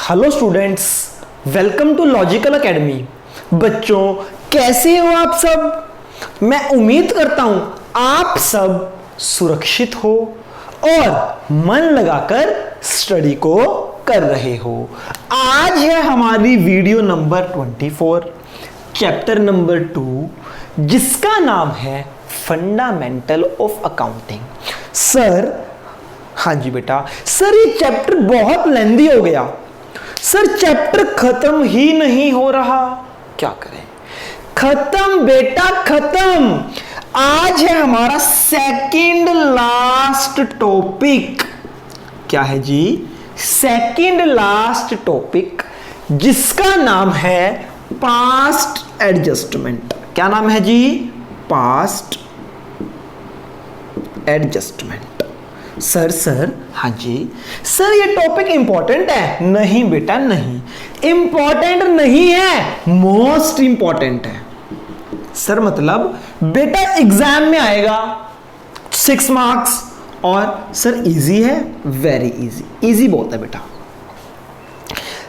Hello students, welcome to Logical Academy. बच्चों कैसे हो आप सब। मैं उम्मीद करता हूं आप सब सुरक्षित हो और मन लगाकर स्टडी को कर रहे हो। आज है हमारी वीडियो नंबर 24, चैप्टर नंबर 2, जिसका नाम है फंडामेंटल ऑफ अकाउंटिंग। सर, हाँ जी बेटा, सर ये चैप्टर बहुत लेंदी हो गया। सर चैप्टर खत्म ही नहीं हो रहा, क्या करें। खत्म बेटा खत्म। आज है हमारा सेकंड लास्ट टॉपिक। क्या है जी? सेकंड लास्ट टॉपिक, जिसका नाम है पास्ट एडजस्टमेंट। क्या नाम है जी? Past adjustment. सर हाँ जी सर, ये टॉपिक इंपॉर्टेंट है? नहीं बेटा नहीं, इंपॉर्टेंट नहीं है, मोस्ट इंपॉर्टेंट है। सर मतलब बेटा एग्जाम में आएगा 6 मार्क्स, और सर इजी है? वेरी इजी, इजी बहुत है बेटा।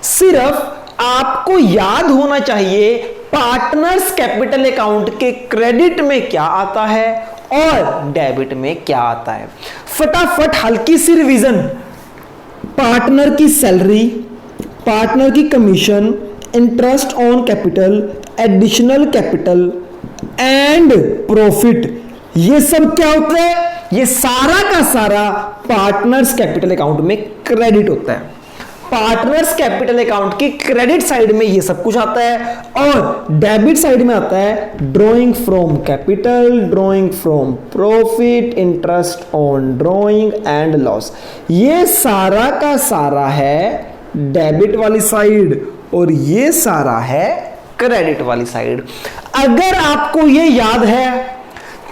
सिर्फ आपको याद होना चाहिए पार्टनर्स कैपिटल अकाउंट के क्रेडिट में क्या आता है और डेबिट में क्या आता है। फटाफट हल्की सी रिवीजन। पार्टनर की सैलरी, पार्टनर की commission, interest on capital, additional capital and profit, ये सब क्या होता है? ये सारा का सारा पार्टनर्स कैपिटल अकाउंट में क्रेडिट होता है। पार्टनर्स कैपिटल अकाउंट की क्रेडिट साइड में ये सब कुछ आता है, और डेबिट साइड में आता है drawing from capital, drawing from profit, interest on drawing and loss. ये सारा का सारा है डेबिट वाली साइड, और ये सारा है क्रेडिट वाली साइड। अगर आपको ये याद है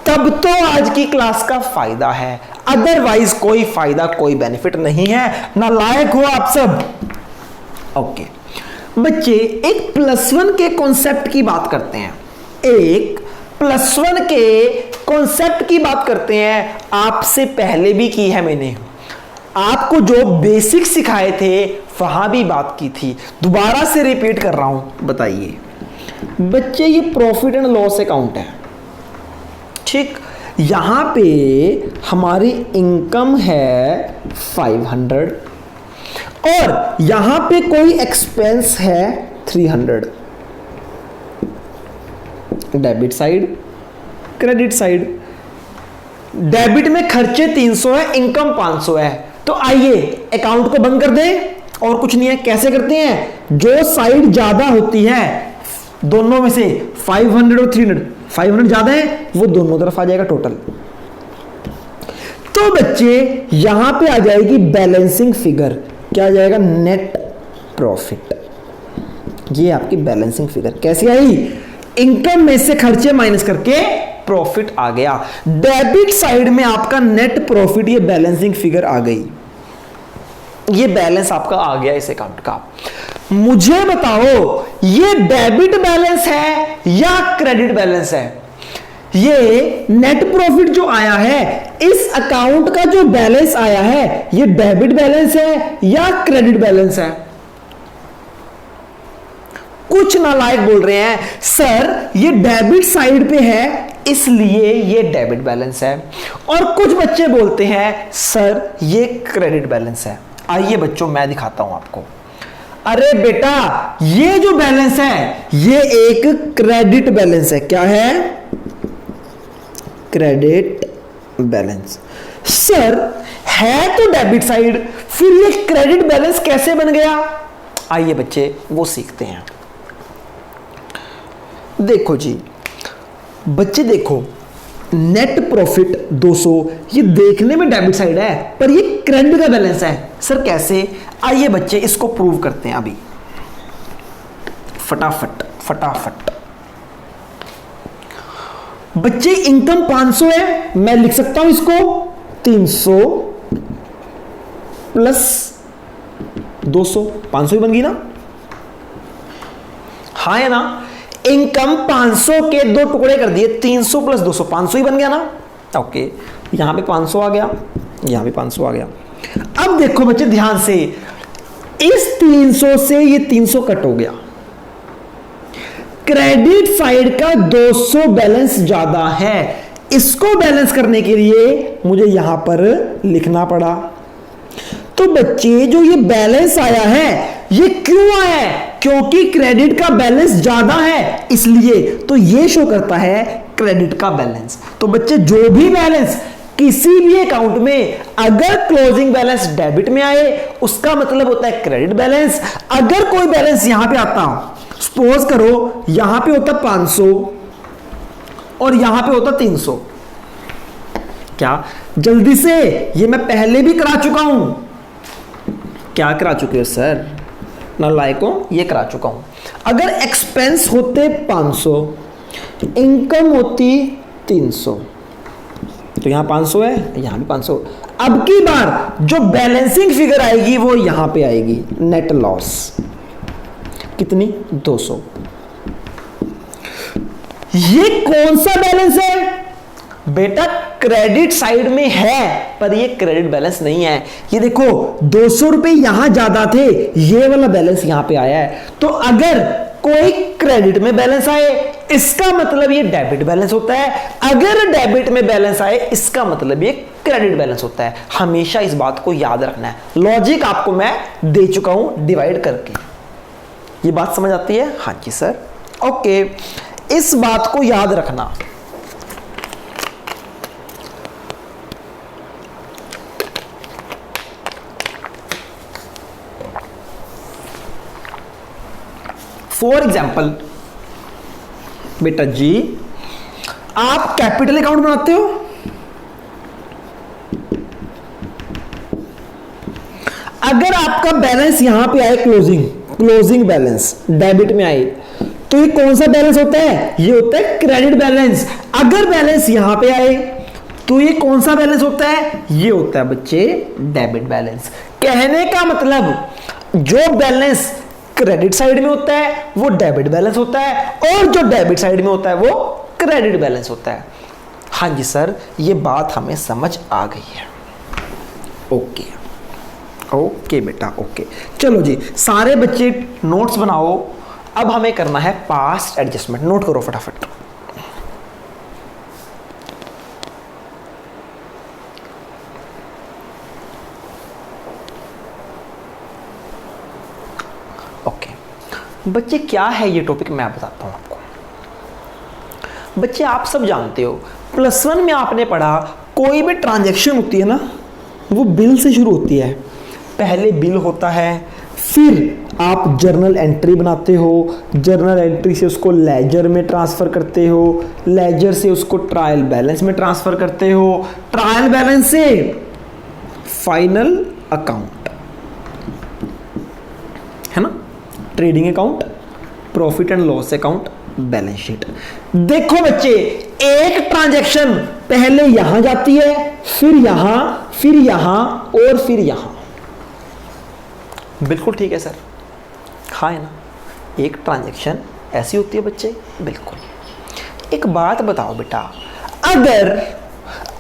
तब तो आज की क्लास का फायदा है, अदरवाइज कोई फायदा कोई बेनिफिट नहीं है। नालायक हो आप सब। ओके बच्चे, एक +1 के कॉन्सेप्ट की बात करते हैं। एक +1 के कॉन्सेप्ट की बात करते हैं। आपसे पहले भी की है मैंने, आपको जो बेसिक सिखाए थे वहां भी बात की थी, दोबारा से रिपीट कर रहा हूं। बताइए बच्चे, ये प्रॉफिट एंड लॉस अकाउंट है, ठीक। यहां पे हमारी इनकम है 500 और यहां पे कोई एक्सपेंस है 300। Debit side, credit side. Debit में खर्चे 300 है, इनकम 500 है। तो आइए अकाउंट को बंद कर दें, और कुछ नहीं है। कैसे करते हैं? जो साइड ज्यादा होती है दोनों में से, 500 और 300, 500 ज्यादा है वो दोनों तरफ आ जाएगा टोटल। तो बच्चे यहां पे आ जाएगी बैलेंसिंग फिगर। क्या आ जाएगा? Net profit. ये आपकी बैलेंसिंग फिगर कैसी आई? इनकम में से खर्चे माइनस करके प्रॉफिट आ गया। डेबिट साइड में आपका नेट प्रॉफिट, ये बैलेंसिंग फिगर आ गई। ये बैलेंस आपका आ गया इस अकाउंट का। मुझे बताओ ये डेबिट बैलेंस है या क्रेडिट बैलेंस है? ये नेट प्रॉफिट जो आया है, इस अकाउंट का जो बैलेंस आया है, ये डेबिट बैलेंस है या क्रेडिट बैलेंस है? कुछ नालायक बोल रहे हैं सर ये डेबिट साइड पे है इसलिए ये डेबिट बैलेंस है, और कुछ बच्चे बोलते हैं सर ये क्रेडिट बैलेंस है। आइए बच्चों मैं दिखाता हूं आपको। अरे बेटा ये जो बैलेंस है ये एक क्रेडिट बैलेंस है। क्या है? Credit balance. सर है तो डेबिट साइड, फिर ये क्रेडिट बैलेंस कैसे बन गया? आइए बच्चे वो सीखते हैं। देखो जी बच्चे, देखो नेट प्रॉफिट 200, ये देखने में डेबिट साइड है पर ये क्रेडिट का बैलेंस है। सर कैसे? आइए बच्चे इसको प्रूव करते हैं अभी, फटाफट फटाफट। बच्चे इनकम 500 है, मैं लिख सकता हूं इसको 300 प्लस 200, 500 ही बन गई ना? हाँ है ना? इनकम 500 के 2 टुकड़े कर दिए, 300 प्लस 200, 500 ही बन गया ना? ओके, यहां पे 500 आ गया, यहां पे 500 आ गया। अब देखो बच्चे ध्यान से, इस 300 से ये 300 कट हो गया, क्रेडिट साइड का 200 बैलेंस ज्यादा है, इसको बैलेंस करने के लिए मुझे यहां पर लिखना पड़ा। तो बच्चे जो ये बैलेंस आया है ये क्यों आया है? क्योंकि क्रेडिट का बैलेंस ज्यादा है इसलिए, तो ये शो करता है क्रेडिट का बैलेंस। तो बच्चे जो भी बैलेंस किसी भी अकाउंट में अगर क्लोजिंग बैलेंस डेबिट में आए उसका मतलब होता है क्रेडिट बैलेंस। अगर कोई बैलेंस यहां पे आता, सपोज करो यहां पे होता 500 और यहां पे होता 300, क्या जल्दी से, ये मैं पहले भी करा चुका हूं। क्या करा चुके हो सर? नालायकों, ये करा चुका हूं। अगर एक्सपेंस होते 500, इनकम होती 300, तो यहां 500 है, यहां भी 500। अब की बार जो बैलेंसिंग फिगर आएगी वो यहां पे आएगी, नेट लॉस कितनी? 200। ये कौन सा बैलेंस है बेटा? क्रेडिट साइड में है पर ये क्रेडिट बैलेंस नहीं है। ये देखो 200 रुपए यहां ज्यादा थे, ये वाला बैलेंस यहां पे आया है। तो अगर कोई क्रेडिट में बैलेंस आए इसका मतलब ये डेबिट बैलेंस होता है, अगर डेबिट में बैलेंस आए इसका मतलब ये क्रेडिट बैलेंस होता है। हमेशा इस बात को याद रखना है। लॉजिक आपको मैं दे चुका हूं डिवाइड करके। ये बात समझ आती है? हाँ जी सर, ओके। इस बात को याद रखना। फॉर एग्जाम्पल बेटा जी, आप कैपिटल अकाउंट बनाते हो, अगर आपका बैलेंस यहां पे आए क्लोजिंग बैलेंस डेबिट में आए तो ये कौन सा बैलेंस होता है? ये होता है क्रेडिट बैलेंस। अगर बैलेंस यहां पे आए तो ये कौन सा बैलेंस होता है? ये होता है बच्चे डेबिट बैलेंस। कहने का मतलब जो बैलेंस क्रेडिट साइड में होता है वो डेबिट बैलेंस होता है और जो डेबिट साइड में होता है वो क्रेडिट बैलेंस होता है। हाँ जी सर, ये बात हमें समझ आ गई है। ओके ओके बेटा, ओके। चलो जी, सारे बच्चे नोट्स बनाओ। अब हमें करना है पास्ट एडजस्टमेंट। नोट करो फटाफट। बच्चे क्या है ये टॉपिक मैं बताता हूं आपको। बच्चे आप सब जानते हो +1 में आपने पढ़ा कोई भी ट्रांजैक्शन होती है ना वो बिल से शुरू होती है। पहले बिल होता है, फिर आप जर्नल एंट्री बनाते हो, जर्नल एंट्री से उसको लेजर में ट्रांसफर करते हो, लेजर से उसको ट्रायल बैलेंस में ट्रांसफर करते हो, ट्रायल बैलेंस से फाइनल अकाउंट, है ना, trading account, profit and loss account, balance sheet. देखो बच्चे, एक ट्रांजैक्शन पहले यहां जाती है, फिर यहां, फिर यहां और फिर यहां। बिल्कुल ठीक है सर, हाँ है ना, एक ट्रांजैक्शन ऐसी होती है बच्चे, बिल्कुल। एक बात बताओ बेटा,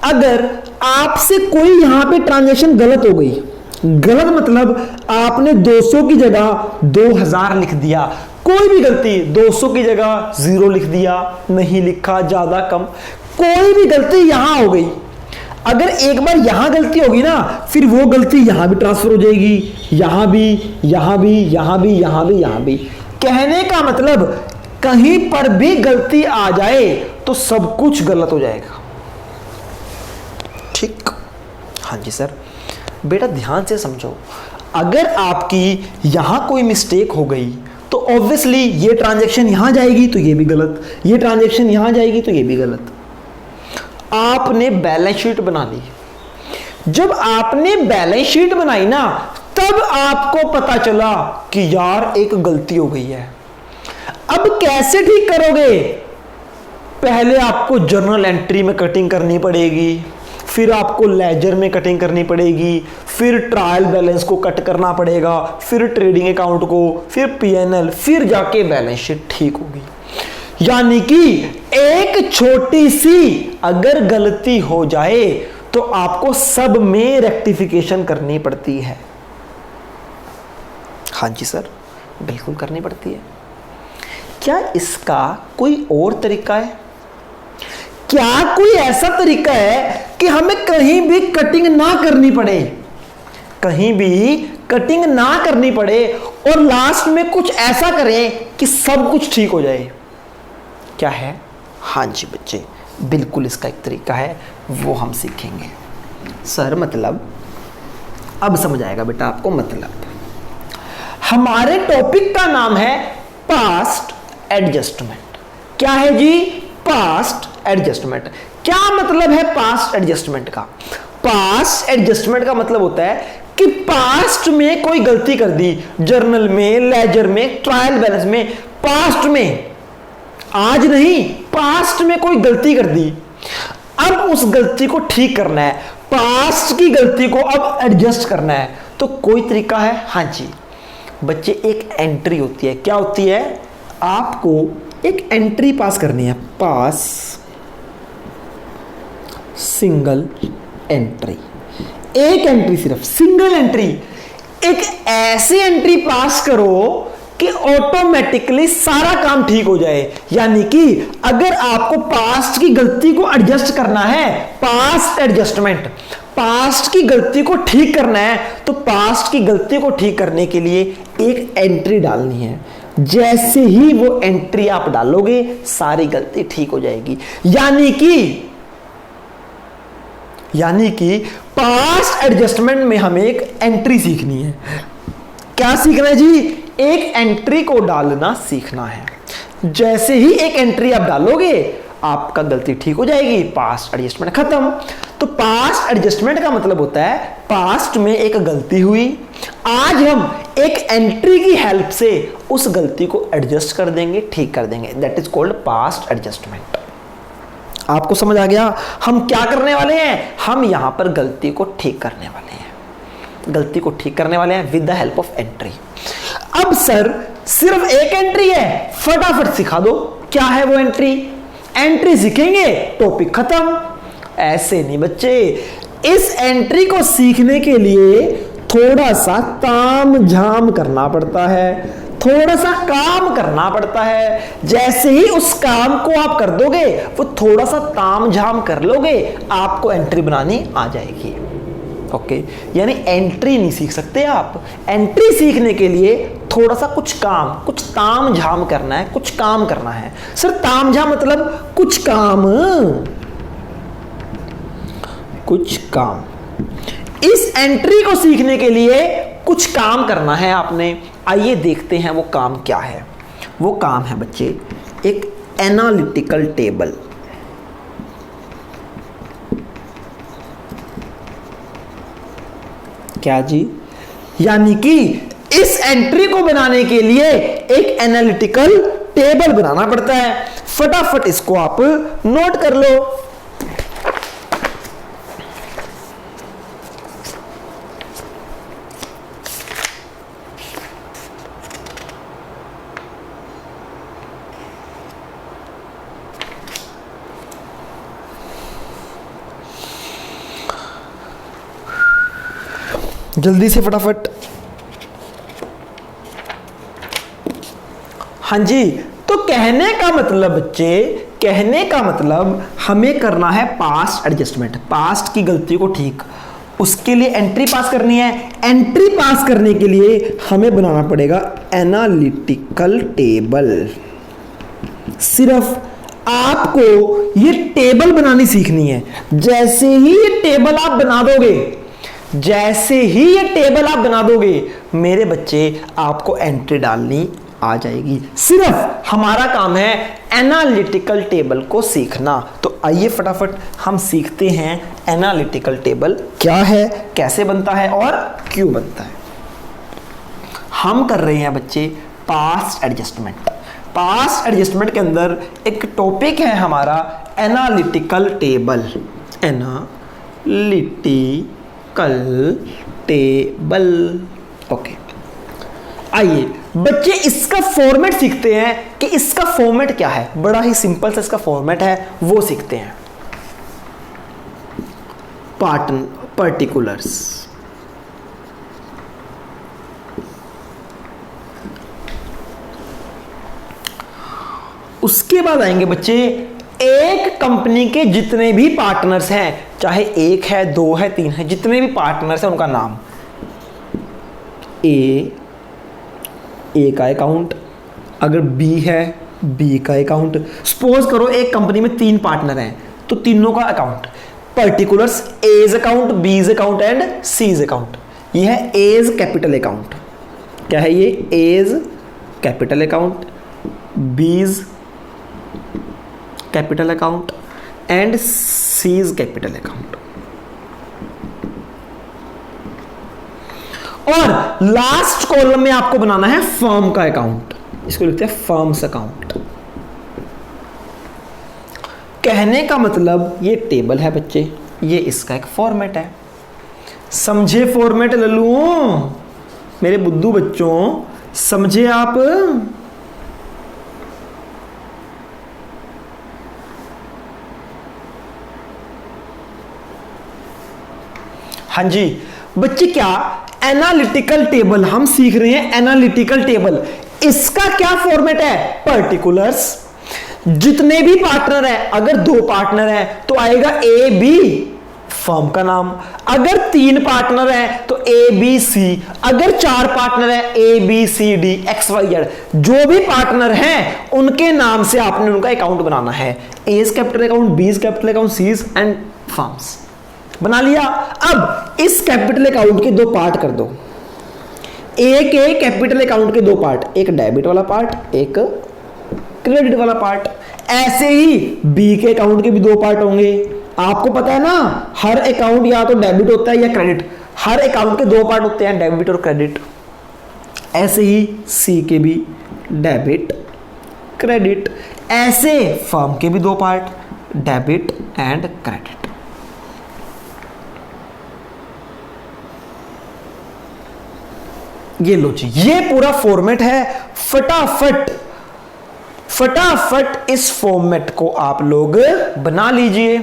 अगर आपसे कोई यहां पे ट्रांजैक्शन गलत हो गई, गलत मतलब आपने 200 की जगह 2000 लिख दिया, कोई भी गलती, 200 की जगह 0 लिख दिया, नहीं लिखा, ज्यादा कम, कोई भी गलती यहां हो गई, अगर एक बार यहां गलती होगी ना फिर वो गलती यहां भी ट्रांसफर हो जाएगी, यहां भी, यहां भी, यहां भी, यहां भी, यहां भी। कहने का मतलब कहीं पर भी गलती आ जाए तो सब कुछ गलत हो जाएगा। ठीक, हाँ जी सर। बेटा ध्यान से समझो, अगर आपकी यहां कोई मिस्टेक हो गई तो ऑब्वियसली ये ट्रांजैक्शन यहां जाएगी तो ये भी गलत, ये ट्रांजैक्शन यहां जाएगी तो ये भी गलत। आपने बैलेंस शीट बना ली, जब आपने बैलेंस शीट बनाई ना तब आपको पता चला कि यार एक गलती हो गई है। अब कैसे ठीक करोगे? पहले आपको जर्नल एंट्री में कटिंग करनी पड़ेगी, फिर आपको लेजर में कटिंग करनी पड़ेगी, फिर ट्रायल बैलेंस को कट करना पड़ेगा, फिर ट्रेडिंग अकाउंट को, फिर पीएनएल, फिर जाके बैलेंस शीट ठीक होगी। यानी कि एक छोटी सी अगर गलती हो जाए तो आपको सब में रेक्टिफिकेशन करनी पड़ती है। हाँ जी सर, बिल्कुल करनी पड़ती है। क्या इसका कोई और तरीका है? क्या कोई ऐसा तरीका है कि हमें कहीं भी कटिंग ना करनी पड़े, कहीं भी कटिंग ना करनी पड़े और लास्ट में कुछ ऐसा करें कि सब कुछ ठीक हो जाए? क्या है? हाँ जी बच्चे, बिल्कुल इसका एक तरीका है, वो हम सीखेंगे। सर मतलब? अब समझ आएगा बेटा आपको। मतलब हमारे टॉपिक का नाम है पास्ट एडजस्टमेंट। क्या है जी? Past adjustment. क्या मतलब है पास्ट एडजस्टमेंट का? पास्ट एडजस्टमेंट का मतलब होता है कि पास्ट में कोई गलती कर दी, जर्नल में, लेजर में, ट्रायल बैलेंस में, पास्ट में, आज नहीं, पास्ट में कोई गलती कर दी, अब उस गलती को ठीक करना है, पास्ट की गलती को अब एडजस्ट करना है। तो कोई तरीका है? हाँ जी बच्चे, एक एंट्री होती है। क्या होती है? आपको एक एंट्री पास करनी है, पास सिंगल एंट्री। एक एंट्री, सिर्फ सिंगल एंट्री। एक ऐसी एंट्री पास करो कि ऑटोमेटिकली सारा काम ठीक हो जाए। यानी कि अगर आपको पास्ट की गलती को एडजस्ट करना है, पास्ट एडजस्टमेंट, पास्ट की गलती को ठीक करना है, तो पास्ट की गलती को ठीक करने के लिए एक एंट्री डालनी है। जैसे ही वो एंट्री आप डालोगे सारी गलती ठीक हो जाएगी। यानी कि पास्ट एडजस्टमेंट में हमें एक एंट्री सीखनी है। क्या सीखना है जी? एक एंट्री को डालना सीखना है। जैसे ही एक एंट्री आप डालोगे आपका गलती ठीक हो जाएगी, पास्ट एडजस्टमेंट खत्म। तो पास्ट एडजस्टमेंट का मतलब होता है पास्ट में एक गलती हुई, आज हम एक एंट्री की हेल्प से उस गलती को एडजस्ट कर देंगे, ठीक कर देंगे। That is called past adjustment. आपको समझ आ गया? हम क्या करने वाले हैं? हम यहां पर गलती को ठीक करने वाले हैं, गलती को ठीक करने वाले हैं with the help of entry. अब सर सिर्फ एक एंट्री है, फटाफट सिखा दो। क्या है वो एंट्री? एंट्री सीखेंगे, टॉपिक खत्म। ऐसे नहीं बच्चे, इस एंट्री को सीखने के लिए थोड़ा सा ताम झाम करना पड़ता है, थोड़ा सा काम करना पड़ता है। जैसे ही उस काम को आप कर दोगे, वो थोड़ा सा ताम झाम कर लोगे, आपको एंट्री बनानी आ जाएगी। ओके, यानी एंट्री नहीं सीख सकते आप। एंट्री सीखने के लिए थोड़ा सा कुछ काम, कुछ ताम झाम करना है, कुछ काम करना है। सर ताम झाम मतलब कुछ काम, कुछ काम। इस एंट्री को सीखने के लिए कुछ काम करना है आपने। आइए देखते हैं वो काम क्या है। वो काम है बच्चे एक एनालिटिकल टेबल। क्या जी? यानी कि इस एंट्री को बनाने के लिए एक एनालिटिकल टेबल बनाना पड़ता है। फटाफट इसको आप नोट कर लो। जल्दी से फटाफट। हाँ जी, तो कहने का मतलब बच्चे, कहने का मतलब हमें करना है पास्ट एडजस्टमेंट, पास्ट की गलती को ठीक। उसके लिए एंट्री पास करनी है। एंट्री पास करने के लिए हमें बनाना पड़ेगा एनालिटिकल टेबल। सिर्फ आपको ये टेबल बनानी सीखनी है। जैसे ही ये टेबल आप बना दोगे, जैसे ही ये टेबल आप बना दोगे मेरे बच्चे, आपको एंट्री डालनी आ जाएगी। सिर्फ हमारा काम है एनालिटिकल टेबल को सीखना। तो आइए फटाफट हम सीखते हैं एनालिटिकल टेबल क्या है, कैसे बनता है और क्यों बनता है। हम कर रहे हैं बच्चे पास्ट एडजस्टमेंट। पास्ट एडजस्टमेंट के अंदर एक टॉपिक है हमारा analytical table. Analytical table. Okay, आइए बच्चे इसका फॉर्मेट सीखते हैं कि इसका फॉर्मेट क्या है। बड़ा ही सिंपल सा इसका फॉर्मेट है, वो सीखते हैं। पार्टिकुलर्स, उसके बाद आएंगे बच्चे एक कंपनी के जितने भी पार्टनर्स हैं, चाहे एक है, दो है, तीन है, जितने भी पार्टनर्स हैं उनका नाम। ए का अकाउंट, अगर बी है बी का अकाउंट। सपोज करो एक कंपनी में 3 पार्टनर हैं तो तीनों का account, particulars A's account, B's account and C's account. ये है एज कैपिटल अकाउंट। क्या है ये? A's capital account, B's capital account and C's capital account. और लास्ट कॉलम में आपको बनाना है फर्म का अकाउंट, इसको लिखते हैं फर्म्स अकाउंट। कहने का मतलब ये टेबल है बच्चे, ये इसका एक फॉर्मेट है। समझे फॉर्मेट लल्लू मेरे बुद्धू बच्चों, समझे आप? हाँ जी बच्चे, क्या एनालिटिकल टेबल हम सीख रहे हैं। एनालिटिकल टेबल, इसका क्या फॉर्मेट है? पर्टिकुलर्स, जितने भी पार्टनर हैं, अगर 2 पार्टनर हैं तो आएगा ए बी फर्म का नाम, अगर 3 पार्टनर हैं तो ए बी सी, अगर 4 पार्टनर हैं A B C D X Y Z, जो भी पार्टनर हैं उनके नाम से आपने उनका अकाउंट बनाना है। A's capital account, B's capital account, C's and firms बना लिया। अब इस कैपिटल अकाउंट के 2 पार्ट कर दो। ए के कैपिटल अकाउंट के 2 पार्ट, एक डेबिट वाला पार्ट, एक क्रेडिट वाला पार्ट। ऐसे ही बी के अकाउंट के भी 2 पार्ट होंगे। आपको पता है ना, हर अकाउंट या तो डेबिट होता है या क्रेडिट, हर अकाउंट के 2 पार्ट होते हैं, डेबिट और क्रेडिट। ऐसे ही सी के भी डेबिट क्रेडिट, ऐसे फर्म के भी 2 पार्ट, डेबिट एंड क्रेडिट। ये लो जी, ये पूरा फॉर्मेट है। फटाफट इस फॉर्मेट को आप लोग बना लीजिए।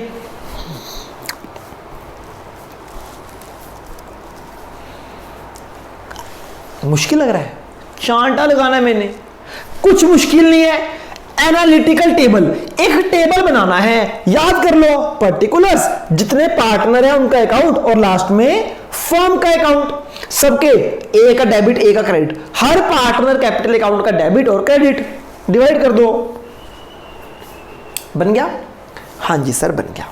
मुश्किल लग रहा है? चांटा लगाना है मैंने, कुछ मुश्किल नहीं है। एनालिटिकल टेबल, एक टेबल बनाना है, याद कर लो, पर्टिकुलर्स, जितने पार्टनर हैं उनका अकाउंट, और लास्ट में फर्म का अकाउंट, सबके ए का डेबिट ए का क्रेडिट, हर पार्टनर कैपिटल अकाउंट का डेबिट और क्रेडिट डिवाइड कर दो। बन गया? हाँ जी सर बन गया।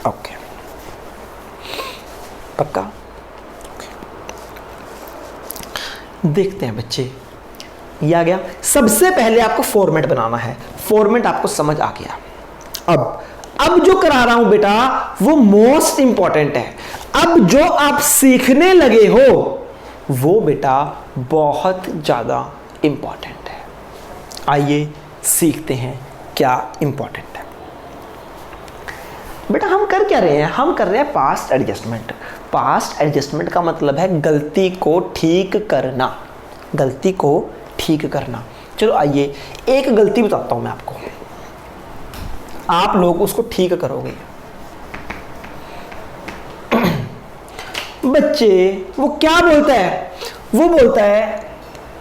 ओके पक्का? देखते हैं बच्चे, ये आ गया। सबसे पहले आपको फॉर्मेट बनाना है। फॉर्मेट आपको समझ आ गया। अब जो करा रहा हूं बेटा वो मोस्ट इंपॉर्टेंट है। अब जो आप सीखने लगे हो वो बेटा बहुत ज्यादा इंपॉर्टेंट है। आइए सीखते हैं क्या इंपॉर्टेंट है। बेटा हम कर क्या रहे हैं? हम कर रहे हैं पास्ट एडजस्टमेंट। पास्ट एडजस्टमेंट का मतलब है गलती को ठीक करना, गलती को ठीक करना। चलो आइए एक गलती बताता हूं मैं आपको, आप लोग उसको ठीक करोगे। बच्चे वो क्या बोलता है? वो बोलता है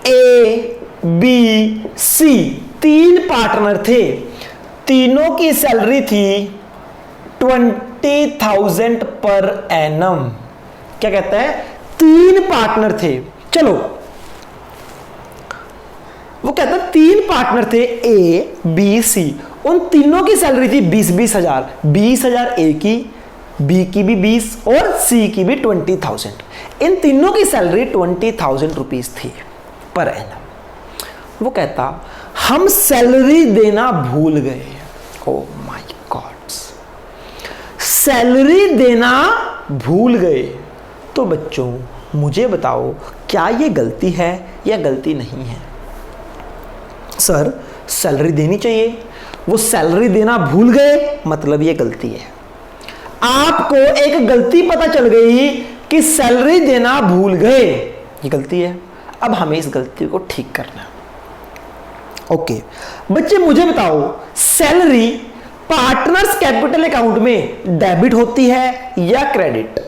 ए बी सी, 3 पार्टनर थे, तीनों की सैलरी थी 20,000 पर एनम। क्या कहता है? 3 पार्टनर थे। चलो वो कहता है 3 पार्टनर थे ए बी सी, उन तीनों की सैलरी थी 20-20 हजार, 20 हजार ए की, बी की भी 20 और सी की भी 20,000। इन तीनों की सैलरी 20,000 रुपीज थी पर एनम। वो कहता हम सैलरी देना भूल गए। ओ माय गॉड, सैलरी देना भूल गए। तो बच्चों मुझे बताओ क्या ये गलती है या गलती नहीं है? सर सैलरी देनी चाहिए, वो सैलरी देना भूल गए, मतलब ये गलती है। आपको एक गलती पता चल गई कि सैलरी देना भूल गए, ये गलती है। अब हमें इस गलती को ठीक करना है। ओके बच्चे मुझे बताओ, सैलरी पार्टनर्स कैपिटल अकाउंट में डेबिट होती है या credit?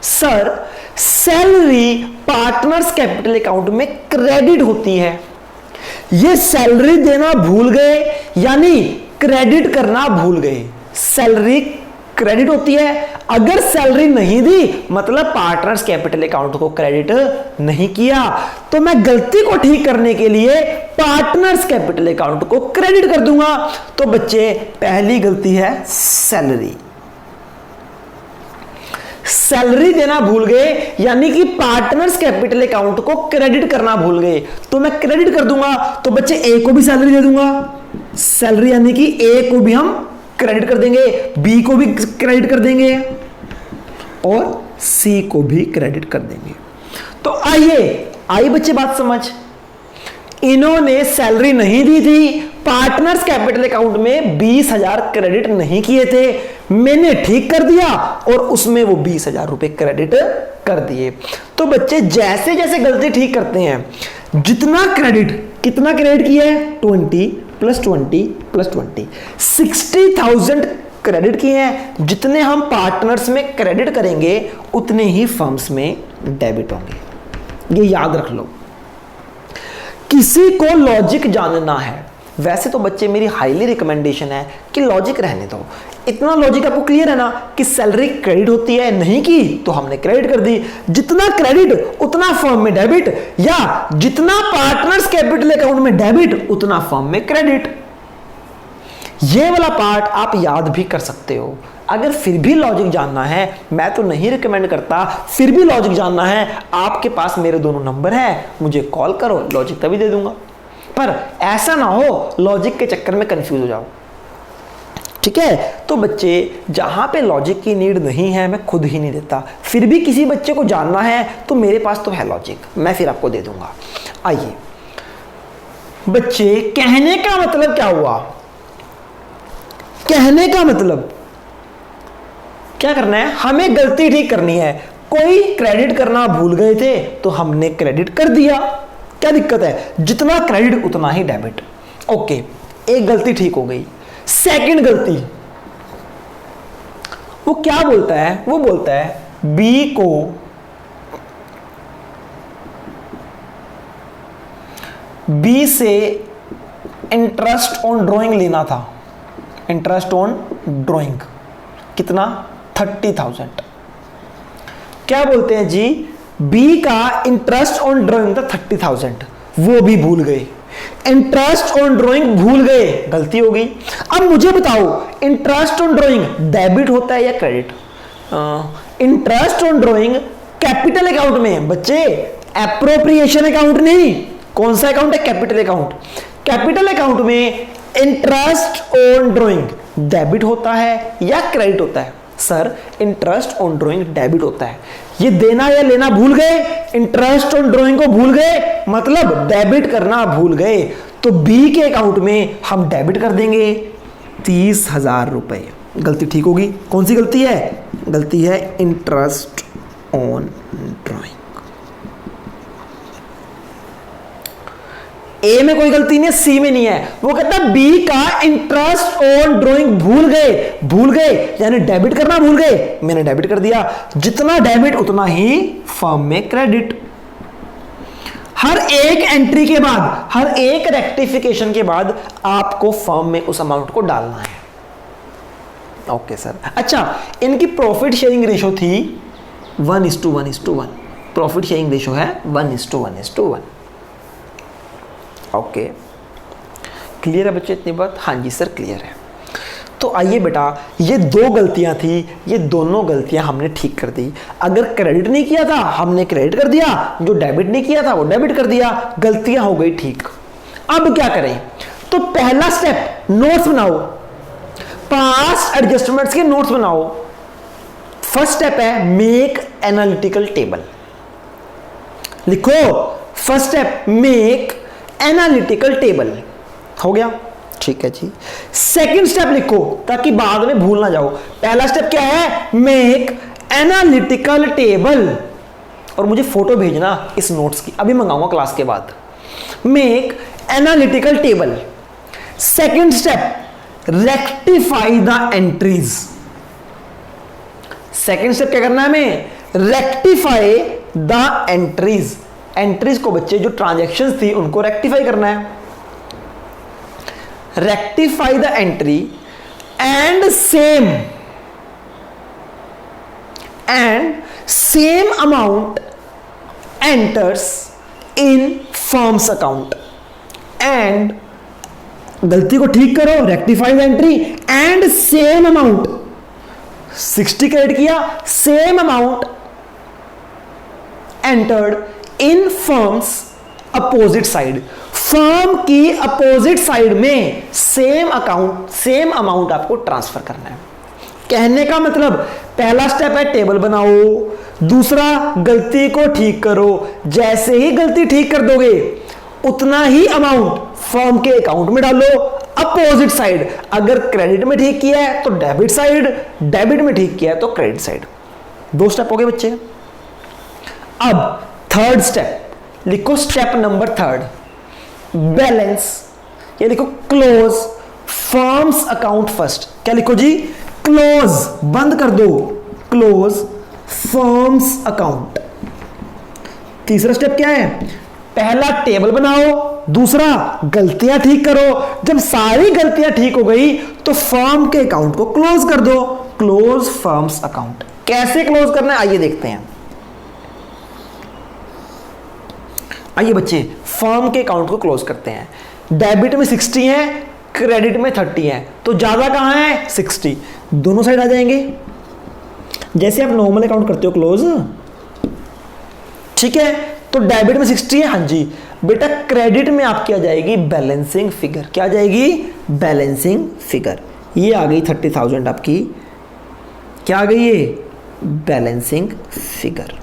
Sir salary partners capital account में क्रेडिट होती है। ये सैलरी देना भूल गए यानी क्रेडिट करना भूल गए। सैलरी क्रेडिट होती है, अगर सैलरी नहीं दी मतलब पार्टनर्स कैपिटल अकाउंट को क्रेडिट नहीं किया, तो मैं गलती को ठीक करने के लिए पार्टनर्स कैपिटल अकाउंट को क्रेडिट कर दूंगा। तो बच्चे पहली गलती है सैलरी, सैलरी देना भूल गए यानी कि पार्टनर्स कैपिटल अकाउंट को क्रेडिट करना भूल गए, तो मैं क्रेडिट कर दूंगा। तो बच्चे ए को भी सैलरी दे दूंगा, सैलरी यानी कि ए को भी हम क्रेडिट कर देंगे, बी को भी क्रेडिट कर देंगे और सी को भी क्रेडिट कर देंगे। तो आई बच्चे बात समझ, इन्होंने सैलरी नहीं दी थी, पार्टनर्स कैपिटल अकाउंट में 20,000 क्रेडिट नहीं किए थे, मैंने ठीक कर दिया और उसमें वो 20,000 रुपए क्रेडिट कर दिए। तो बच्चे जैसे जैसे गलती ठीक करते हैं, जितना क्रेडिट कितना क्रेडिट किया है 20 + 20 + 20 60,000 क्रेडिट किए हैं। जितने हम पार्टनर्स में क्रेडिट करेंगे उतने ही फर्म्स में डेबिट होंगे, ये याद रख लो। किसी को लॉजिक जानना है, वैसे तो बच्चे मेरी हाईली रिकमेंडेशन है कि लॉजिक रहने दो। इतना लॉजिक आपको क्लियर है ना कि सैलरी क्रेडिट होती है, नहीं की तो हमने क्रेडिट कर दी, जितना क्रेडिट उतना फर्म में डेबिट, या जितना पार्टनर्स कैपिटल अकाउंट में डेबिट उतना फर्म में क्रेडिट। ये वाला पार्ट आप याद भी कर सकते हो। अगर फिर भी लॉजिक जानना है, मैं तो नहीं रिकमेंड करता, फिर भी लॉजिक जानना है, आपके पास मेरे दोनों नंबर है, मुझे कॉल करो, लॉजिक तभी दे दूंगा। पर ऐसा ना हो लॉजिक के चक्कर में कंफ्यूज हो जाओ, ठीक है। तो बच्चे जहां पे लॉजिक की नीड नहीं है मैं खुद ही नहीं देता, फिर भी किसी बच्चे को जानना है तो मेरे पास तो है लॉजिक, मैं फिर आपको दे दूंगा। आइए बच्चे, कहने का मतलब क्या हुआ, कहने का मतलब क्या करना है, हमें गलती ठीक करनी है। कोई क्रेडिट करना भूल गए थे तो हमने क्रेडिट कर दिया, क्या दिक्कत है, जितना क्रेडिट उतना ही डेबिट। ओके, एक गलती ठीक हो गई। सेकंड गलती, वो क्या बोलता है, वो बोलता है बी को बी से इंटरेस्ट ऑन ड्राइंग लेना था, इंटरेस्ट ऑन ड्राइंग कितना 30,000। क्या बोलते हैं जी, बी का इंटरेस्ट ऑन ड्राइंग था 30,000, वो भी भूल गए, इंटरेस्ट ऑन ड्राइंग भूल गए, गलती हो गई। अब मुझे बताओ इंटरेस्ट ऑन ड्राइंग डेबिट होता है या credit? Interest on drawing capital account में बच्चे, एप्रोप्रिएशन अकाउंट नहीं। कौन सा अकाउंट है? Capital account. कैपिटल अकाउंट में इंटरेस्ट ऑन ड्राइंग डेबिट होता है या क्रेडिट होता है? Sir interest on drawing debit होता है। ये देना या लेना भूल गए, इंटरेस्ट ऑन ड्राइंग को भूल गए, मतलब डेबिट करना भूल गए, तो बी के अकाउंट में हम डेबिट कर देंगे 30,000 रुपए। गलती ठीक होगी। कौन सी गलती है? गलती है इंटरेस्ट ऑन ड्राइंग। ए में कोई गलती नहीं है, सी में नहीं है। वो कहता है बी का इंटरेस्ट ऑन ड्राइंग भूल गए यानी डेबिट करना भूल गए, मैंने डेबिट कर दिया। जितना डेबिट उतना ही फर्म में क्रेडिट। हर एक एंट्री के बाद, हर एक रेक्टिफिकेशन के बाद आपको फर्म में उस अमाउंट को डालना है। Okay sir. अच्छा, इनकी प्रॉफिट शेयरिंग रेशो थी 1:1:1। प्रॉफिट शेयरिंग रेशो है 1:1:1। ओके, क्लियर है बच्चे इतनी बात? हाँ जी सर क्लियर है। तो आइए बेटा, ये दो गलतियां थी, ये दोनों गलतियां हमने ठीक कर दी। अगर क्रेडिट नहीं किया था हमने क्रेडिट कर दिया, जो डेबिट नहीं किया था वो डेबिट कर दिया, गलतियां हो गई ठीक। अब क्या करें? तो पहला स्टेप, नोट्स बनाओ, पास्ट एडजस्टमेंट्स के नोट्स बनाओ। फर्स्ट स्टेप है मेक एनालिटिकल टेबल। लिखो first step make analytical table. हो गया? ठीक है जी। सेकंड स्टेप लिखो ताकि बाद में भूल ना जाओ। पहला स्टेप क्या है? Make analytical table. और मुझे फोटो भेजना इस नोट्स की, अभी मंगाऊंगा क्लास के बाद। Make analytical table. Second step, rectify the entries. Second step क्या करना है हमें? Rectify the entries. एंट्रीज को बच्चे जो ट्रांजैक्शंस थी उनको रेक्टिफाई करना है। rectify the entry and same amount enters in firm's account and गलती को ठीक करो, rectify the entry and same amount 60 credit किया, same amount entered in firm's opposite side, firm की अपोजिट साइड में सेम अमाउंट आपको ट्रांसफर करना है। कहने का मतलब पहला स्टेप है टेबल बनाओ, दूसरा गलती को ठीक करो, जैसे ही गलती ठीक कर दोगे उतना ही अमाउंट फर्म के अकाउंट में डालो अपोजिट साइड। अगर क्रेडिट में ठीक किया है तो डेबिट साइड, डेबिट में ठीक किया है तो क्रेडिट साइड। 2 स्टेप हो गए बच्चे। अब थर्ड स्टेप लिखो, स्टेप नंबर 3 बैलेंस, ये लिखो क्लोज फर्म्स अकाउंट फर्स्ट। क्या लिखो जी? क्लोज, बंद कर दो, क्लोज फर्म्स अकाउंट। तीसरा स्टेप क्या है? पहला टेबल बनाओ, दूसरा गलतियां ठीक करो। जब सारी गलतियां ठीक हो गई तो फर्म के अकाउंट को क्लोज कर दो, क्लोज फर्म्स अकाउंट। कैसे क्लोज करना है आइए देखते हैं। आइए बच्चे फर्म के अकाउंट को क्लोज करते हैं। डेबिट में 60 है, क्रेडिट में 30 है, तो ज्यादा कहां है? 60। दोनों साइड आ जाएंगे जैसे आप नॉर्मल अकाउंट करते हो क्लोज, ठीक है। तो डेबिट में 60 है, हाँ जी बेटा। क्रेडिट में आपकी आ जाएगी बैलेंसिंग फिगर। क्या आ जाएगी? Balancing figure. ये आ गई 30,000 आपकी। क्या आ गई? ये बैलेंसिंग फिगर।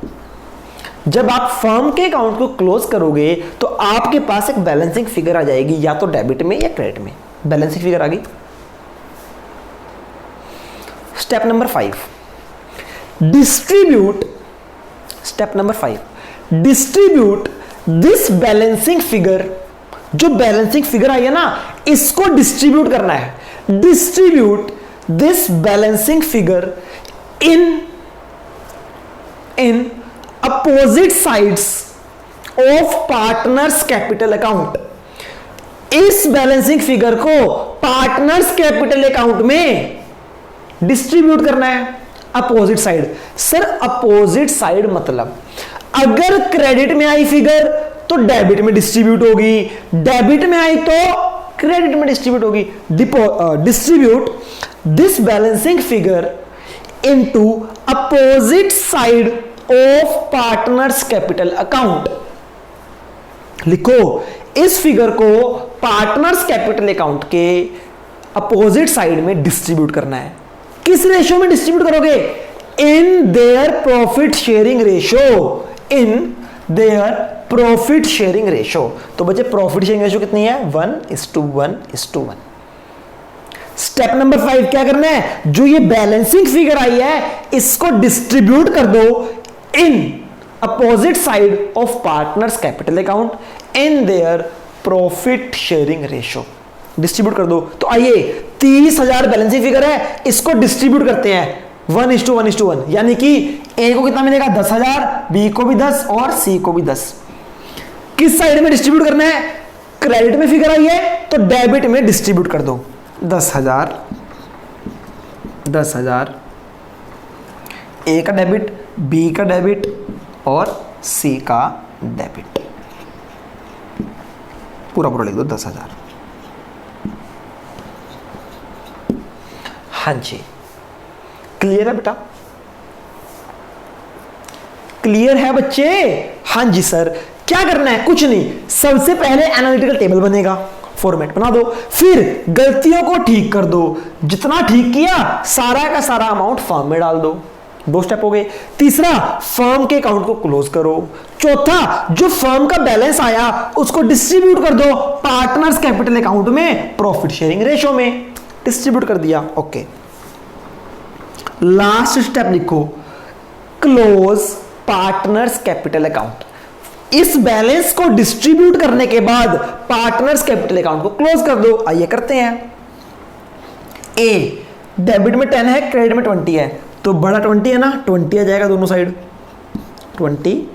जब आप फर्म के अकाउंट को क्लोज करोगे तो आपके पास एक बैलेंसिंग फिगर आ जाएगी, या तो डेबिट में या क्रेडिट में। बैलेंसिंग फिगर आ गई। Step number 5 distribute. Step number 5 distribute this balancing figure. जो बैलेंसिंग फिगर आई है ना, इसको डिस्ट्रीब्यूट करना है। Distribute this balancing figure in opposite sides of partners capital account. इस बैलेंसिंग फिगर को पार्टनर्स कैपिटल अकाउंट में डिस्ट्रीब्यूट करना है opposite side. Sir opposite side मतलब अगर क्रेडिट में आई फिगर तो डेबिट में डिस्ट्रीब्यूट होगी, डेबिट में आई तो क्रेडिट में डिस्ट्रीब्यूट होगी। Distribute this balancing figure into opposite side of partners capital account. लिखो इस फिगर को पार्टनर्स कैपिटल अकाउंट के अपोजिट साइड में डिस्ट्रीब्यूट करना है। किस रेशियो में डिस्ट्रीब्यूट करोगे? In their profit sharing ratio. In their profit sharing ratio. तो बच्चे प्रॉफिट शेयरिंग रेशियो कितनी है? 1:1:1। स्टेप नंबर 5 क्या करना है? जो ये बैलेंसिंग फिगर आई है इसको डिस्ट्रीब्यूट कर दो in opposite side of partners capital account in their profit sharing ratio. Distribute कर दो। तो आइए 30,000 बैलेंसिंग फिगर है, इसको डिस्ट्रीब्यूट करते हैं 1:1:1। यानी कि ए को कितना मिलेगा? 10,000, बी को भी 10 और सी को भी 10। किस साइड में डिस्ट्रीब्यूट करना है? क्रेडिट में फिगर आई है तो डेबिट में डिस्ट्रीब्यूट कर दो। 10,000 10,000, ए का डेबिट, बी का डेबिट और सी का डेबिट। पूरा पूरा लिख दो 10,000। हाँ जी क्लियर है बेटा? क्लियर है बच्चे? हाँ जी सर। क्या करना है? कुछ नहीं, सबसे पहले एनालिटिकल टेबल बनेगा, फॉर्मेट बना दो, फिर गलतियों को ठीक कर दो। जितना ठीक किया सारा का सारा अमाउंट फर्म में डाल दो। 2 स्टेप हो गए। तीसरा फर्म के अकाउंट को क्लोज करो। चौथा जो फर्म का बैलेंस आया उसको डिस्ट्रीब्यूट कर दो पार्टनर्स कैपिटल अकाउंट में प्रॉफिट शेयरिंग रेशियो में। डिस्ट्रीब्यूट कर दिया, ओके। लास्ट स्टेप लिखो क्लोज पार्टनर्स कैपिटल अकाउंट। इस बैलेंस को डिस्ट्रीब्यूट करने के बाद पार्टनर्स कैपिटल अकाउंट को क्लोज कर दो। आइए करते हैं। ए डेबिट में 10 है, क्रेडिट में 20 है, तो बड़ा 20 है ना, 20 आ जाएगा दोनों साइड 20।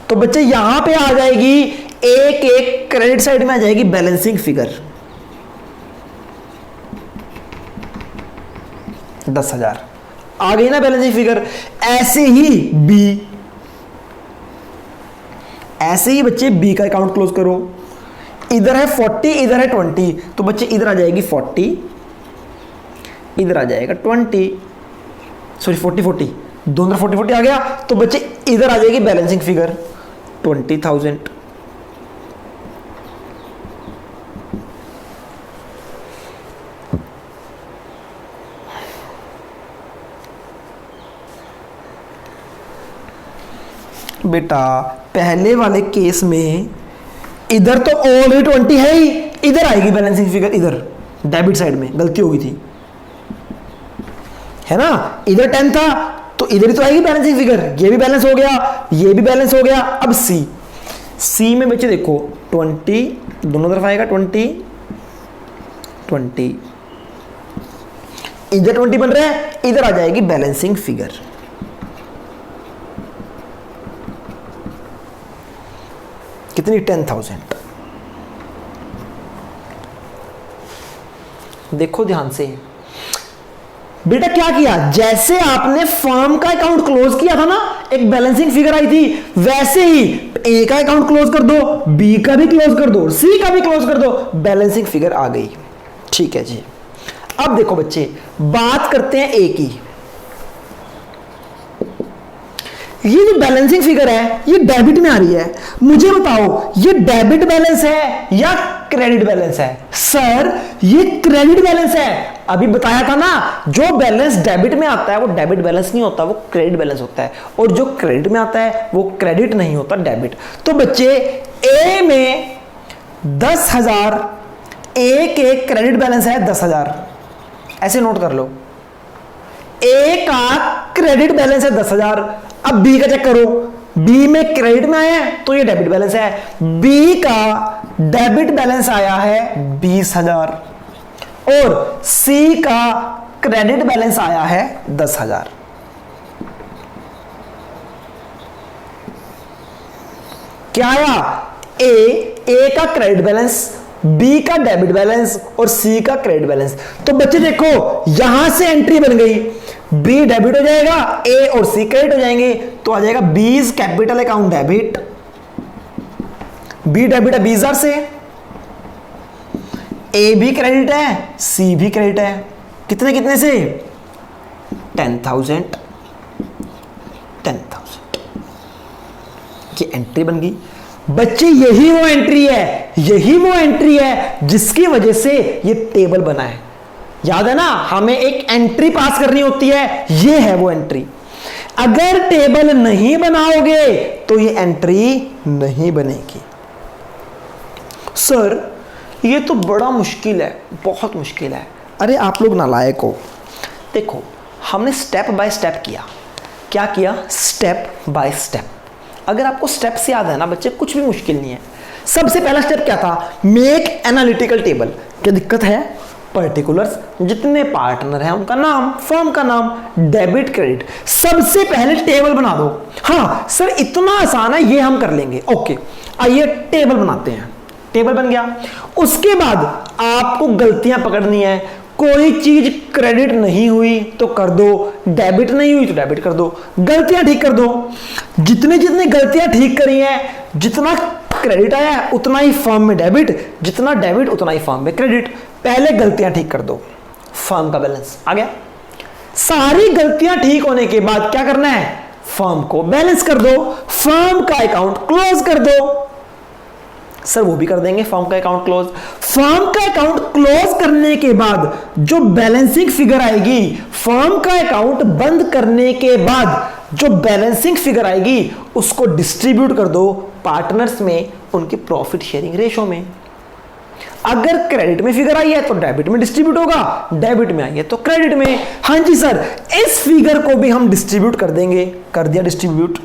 तो बच्चे यहां पे आ जाएगी एक एक क्रेडिट साइड में आ जाएगी बैलेंसिंग फिगर 10,000 आ गई ना बैलेंसिंग फिगर। ऐसे ही बी, ऐसे ही बच्चे बी का अकाउंट क्लोज करो। इधर है 40, इधर है 20, तो बच्चे इधर आ जाएगी 40, इधर आ जाएगा 20, सॉरी 40 दोनों 40 आ गया, तो बच्चे इधर आ जाएगी बैलेंसिंग फिगर 20,000। बेटा पहले वाले केस में इधर तो ऑलरेडी 20 है ही, इधर आएगी बैलेंसिंग फिगर, इधर डेबिट साइड में गलती हो गई थी, है ना। इधर 10 था तो इधर ही तो आएगी बैलेंसिंग फिगर। ये भी बैलेंस हो गया, ये भी बैलेंस हो गया। अब सी में बच्चे देखो 20 दोनों तरफ आएगा 20, इधर 20 बन रहा है, इधर आ जाएगी बैलेंसिंग फिगर। कितनी? 10,000। देखो ध्यान से बेटा, क्या किया, जैसे आपने फर्म का अकाउंट क्लोज किया था ना, एक बैलेंसिंग फिगर आई थी, वैसे ही ए का अकाउंट क्लोज कर दो, बी का भी क्लोज कर दो, सी का भी क्लोज कर दो, बैलेंसिंग फिगर आ गई। ठीक है जी। अब देखो बच्चे, बात करते हैं ए की। ये जो बैलेंसिंग फिगर है ये डेबिट में आ रही है, मुझे बताओ ये डेबिट बैलेंस है या क्रेडिट बैलेंस है? सर ये क्रेडिट बैलेंस है। अभी बताया था ना, जो बैलेंस डेबिट में आता है वो डेबिट बैलेंस नहीं होता, वो क्रेडिट बैलेंस होता है, और जो क्रेडिट में आता है वो क्रेडिट नहीं होता, डेबिट। तो बच्चे ए में 10,000, ए के क्रेडिट बैलेंस है 10,000, ऐसे नोट कर लो। ए का क्रेडिट बैलेंस है 10,000। अब बी का चेक करो, बी में क्रेडिट में आया है तो ये डेबिट बैलेंस है, बी का डेबिट बैलेंस आया है 20,000 और सी का क्रेडिट बैलेंस आया है 10,000। क्या आया? ए का क्रेडिट बैलेंस, बी का डेबिट बैलेंस और सी का क्रेडिट बैलेंस। तो बच्चे देखो यहां से एंट्री बन गई, बी डेबिट हो जाएगा, ए और सी क्रेडिट हो जाएंगे, तो आ जाएगा 20 capital account debit. B debit है 20,000 से, ए भी क्रेडिट है, सी भी क्रेडिट है, कितने कितने से? 10,000। ये एंट्री बन गई। बच्चे यही वो एंट्री है जिसकी वजह से ये टेबल बना है। याद है ना, हमें एक एंट्री पास करनी होती है, ये है वो एंट्री। अगर टेबल नहीं बनाओगे तो ये एंट्री नहीं बनेगी। सर ये तो बड़ा मुश्किल है, बहुत मुश्किल है। अरे आप लोग नालायक हो। देखो हमने स्टेप बाय स्टेप किया। क्या किया? Step by step. अगर आपको स्टेप्स याद है ना बच्चे, कुछ भी मुश्किल नहीं है। सबसे पहला स्टेप क्या था? Make analytical table. क्या दिक्कत है? पर्टिकुलर्स, जितने पार्टनर हैं उनका नाम, फर्म का नाम, डेबिट क्रेडिट, सबसे पहले टेबल बना दो। हाँ सर इतना आसान है, ये हम कर लेंगे। ओके आइए टेबल बनाते हैं। टेबल बन गया। उसके बाद आपको गलतियां पकड़नी है। कोई चीज क्रेडिट नहीं हुई तो कर दो, डेबिट नहीं हुई तो डेबिट कर दो, गलतियां ठीक कर दो। जितने जितने गलतियां ठीक करी हैं, जितना क्रेडिट आया है उतना ही फर्म में डेबिट, जितना डेबिट उतना ही फर्म में क्रेडिट। पहले गलतियां ठीक कर दो। फर्म का बैलेंस आ गया। सारी गलतियां ठीक होने के बाद क्या करना है? फर्म को बैलेंस कर दो, फर्म का अकाउंट क्लोज कर दो। सर वो भी कर देंगे, फर्म का अकाउंट क्लोज। फर्म का अकाउंट क्लोज करने के बाद जो बैलेंसिंग फिगर आएगी, फर्म का अकाउंट बंद करने के बाद जो बैलेंसिंग फिगर आएगी उसको डिस्ट्रीब्यूट कर दो पार्टनर्स में, उनकी प्रॉफिट शेयरिंग रेशो में। अगर क्रेडिट में फिगर आई है तो डेबिट में डिस्ट्रीब्यूट होगा, डेबिट में आई है तो क्रेडिट में। हाँ जी सर, इस फिगर को भी हम डिस्ट्रीब्यूट कर देंगे। कर दिया डिस्ट्रीब्यूट,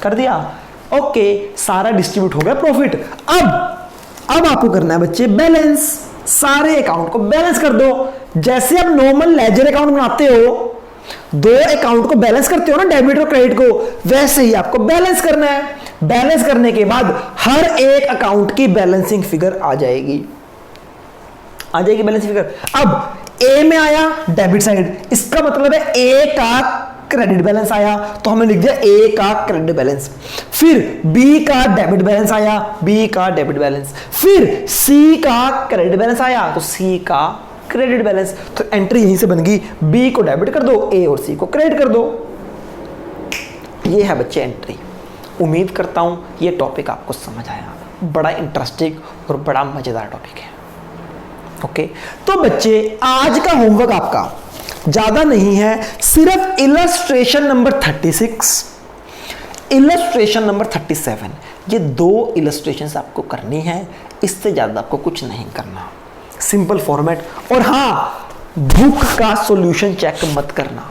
कर दिया। ओके सारा डिस्ट्रीब्यूट हो गया प्रॉफिट। अब आपको करना है बच्चे बैलेंस। सारे अकाउंट को बैलेंस कर दो। जैसे आप नॉर्मल लेजर अकाउंट बनाते हो, दो अकाउंट को बैलेंस करते हो ना, डेबिट और क्रेडिट को, वैसे ही आपको बैलेंस करना है। बैलेंस करने के बाद हर एक अकाउंट की बैलेंसिंग फिगर आ जाएगी बैलेंसिंग फिगर। अब ए में आया डेबिट साइड, इसका मतलब है ए का क्रेडिट बैलेंस आया, तो हमने लिख दिया ए का क्रेडिट बैलेंस। फिर बी का डेबिट बैलेंस आया, बी का डेबिट बैलेंस। फिर सी का क्रेडिट बैलेंस आया, तो सी का क्रेडिट बैलेंस। तो एंट्री यहीं से बन गई, बी को डेबिट कर दो, ए और सी को क्रेडिट कर दो। ये है बच्चे एंट्री। उम्मीद करता हूं ये टॉपिक आपको समझ आया, बड़ा इंटरेस्टिंग और बड़ा मजेदार टॉपिक है। ओके, तो बच्चे आज का होमवर्क आपका ज्यादा नहीं है, सिर्फ इलस्ट्रेशन नंबर 36, इलस्ट्रेशन नंबर 37, ये 2 इलस्ट्रेशंस आपको करनी है, इससे ज्यादा आपको कुछ नहीं करना। Simple format. और हाँ, बुक का सॉल्यूशन चेक मत करना,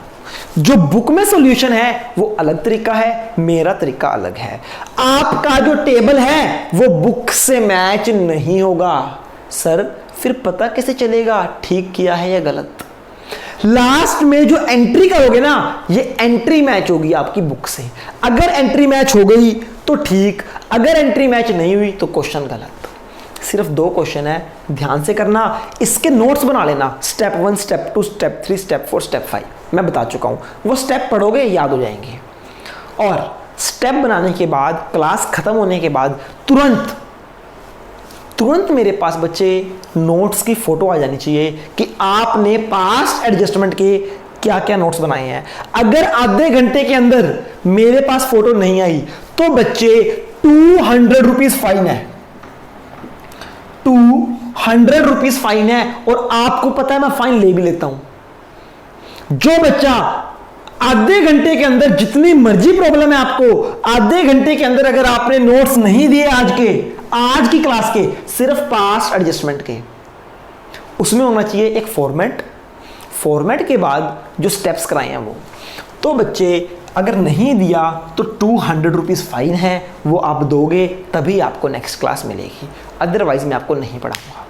जो बुक में सॉल्यूशन है वो अलग तरीका है, मेरा तरीका अलग है। आपका जो टेबल है वो बुक से मैच नहीं होगा। सर फिर पता कैसे चलेगा ठीक किया है या गलत? लास्ट में जो एंट्री करोगे ना, ये एंट्री मैच होगी आपकी बुक से। अगर एंट्री मैच हो गई तो ठीक, अगर एंट्री मैच नहीं हुई तो क्वेश्चन गलत। सिर्फ 2 क्वेश्चन है, ध्यान से करना। इसके नोट्स बना लेना, step 1, step 2, step 3, step 4, step 5 मैं बता चुका हूं, वो स्टेप पढ़ोगे याद हो जाएंगे। और स्टेप बनाने के बाद, क्लास खत्म होने के बाद तुरंत मेरे पास बच्चे नोट्स की फोटो आ जानी चाहिए कि आपने पास्ट एडजस्टमेंट के क्या क्या नोट्स बनाए हैं। अगर आधे घंटे के अंदर मेरे पास फोटो नहीं आई तो बच्चे 200 रुपीज फाइन है, 200 रुपीज फाइन है। और आपको पता है मैं फाइन ले भी लेता हूं। जो बच्चा आधे घंटे के अंदर, जितनी मर्जी प्रॉब्लम है आपको, आधे घंटे के अंदर अगर आपने नोट्स नहीं दिए आज की क्लास के, सिर्फ पास्ट एडजस्टमेंट के, उसमें होना चाहिए एक फॉर्मेट के बाद जो स्टेप्स कराए हैं वो। तो बच्चे अगर नहीं दिया तो 200 रुपीज फाइन है, वो आप दोगे तभी आपको नेक्स्ट क्लास मिलेगी, अदरवाइज मैं आपको नहीं पढ़ाऊंगा।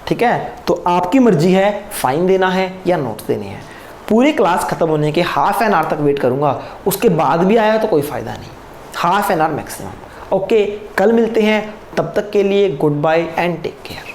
ठीक है, तो आपकी मर्जी है फाइन देना है या नोट्स देने हैं। पूरी क्लास खत्म होने के हाफ एन आवर तक वेट करूंगा, उसके बाद भी आया तो कोई फायदा नहीं, half an hour maximum. Okay, कल मिलते हैं, तब तक के लिए goodbye and take care.